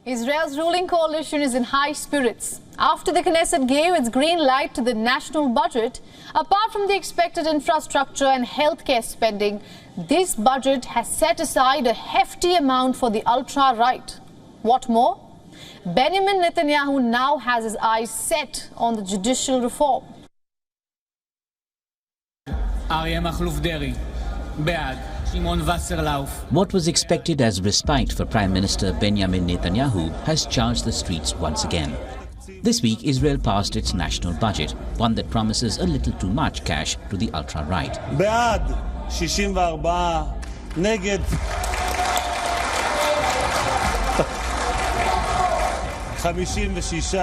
Israel's ruling coalition is in high spirits. After the Knesset gave its green light to the national budget, apart from the expected infrastructure and healthcare spending, this budget has set aside a hefty amount for the ultra-right. What more? Benjamin Netanyahu now has his eyes set on the judicial reform. What was expected as respite for Prime Minister Benjamin Netanyahu has charged the streets once again. This week, Israel passed its national budget, one that promises a little too much cash to the ultra-right. בעד 64, נגד 56.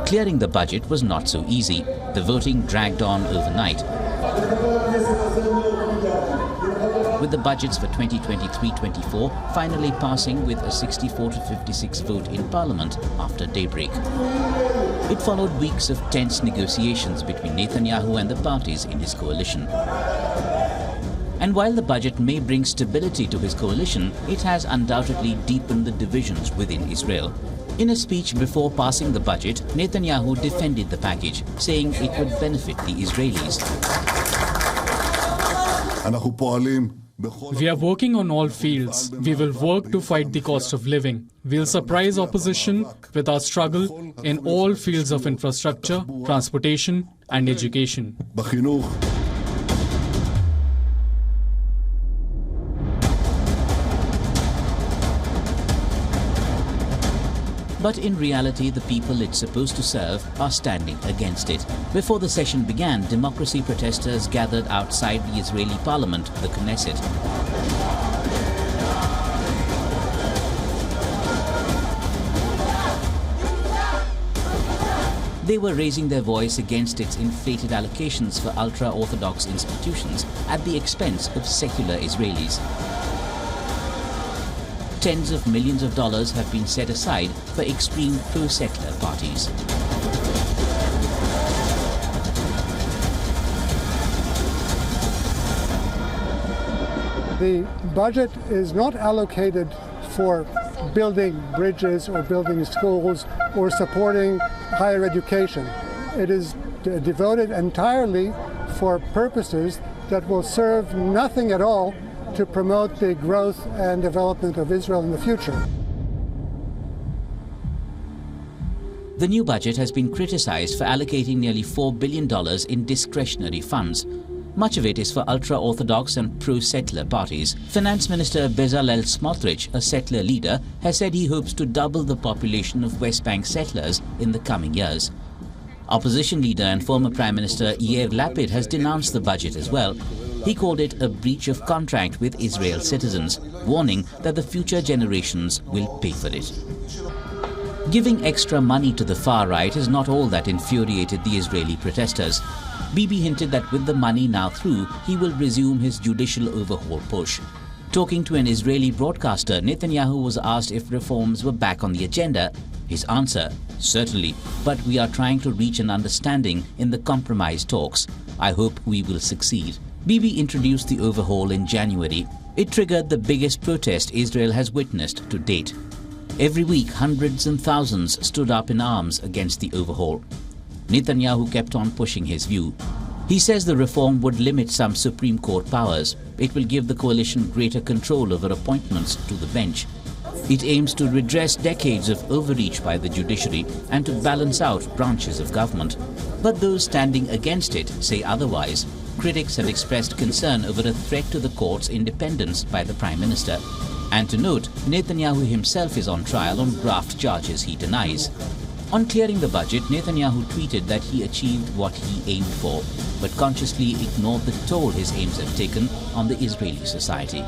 Clearing the budget was not so easy. The voting dragged on overnight, with the budgets for 2023-24 finally passing with a 64-56 vote in Parliament after daybreak. It followed weeks of tense negotiations between Netanyahu and the parties in his coalition. And while the budget may bring stability to his coalition, it has undoubtedly deepened the divisions within Israel. In a speech before passing the budget, Netanyahu defended the package, saying it would benefit the Israelis. We are working on all fields. We will work to fight the cost of living. We'll surprise opposition with our struggle in all fields of infrastructure, transportation and education. But in reality, the people it's supposed to serve are standing against it. Before the session began, democracy protesters gathered outside the Israeli parliament, the Knesset. They were raising their voice against its inflated allocations for ultra-Orthodox institutions at the expense of secular Israelis. Tens of millions of dollars have been set aside for extreme pro-settler parties. The budget is not allocated for building bridges or building schools or supporting higher education. It is devoted entirely for purposes that will serve nothing at all to promote the growth and development of Israel in the future. The new budget has been criticized for allocating nearly $4 billion in discretionary funds. Much of it is for ultra-Orthodox and pro-settler parties. Finance Minister Bezalel Smotrich, a settler leader, has said he hopes to double the population of West Bank settlers in the coming years. Opposition leader and former Prime Minister Yair Lapid has denounced the budget as well. He called it a breach of contract with Israel's citizens, warning that the future generations will pay for it. Giving extra money to the far right is not all that infuriated the Israeli protesters. Bibi hinted that with the money now through, he will resume his judicial overhaul push. Talking to an Israeli broadcaster, Netanyahu was asked if reforms were back on the agenda. His answer, certainly, but we are trying to reach an understanding in the compromise talks. I hope we will succeed. Bibi introduced the overhaul in January. It triggered the biggest protest Israel has witnessed to date. Every week, hundreds and thousands stood up in arms against the overhaul. Netanyahu kept on pushing his view. He says the reform would limit some Supreme Court powers. It will give the coalition greater control over appointments to the bench. It aims to redress decades of overreach by the judiciary and to balance out branches of government. But those standing against it say otherwise. Critics have expressed concern over a threat to the court's independence by the Prime Minister. And to note, Netanyahu himself is on trial on graft charges he denies. On clearing the budget, Netanyahu tweeted that he achieved what he aimed for, but consciously ignored the toll his aims have taken on the Israeli society.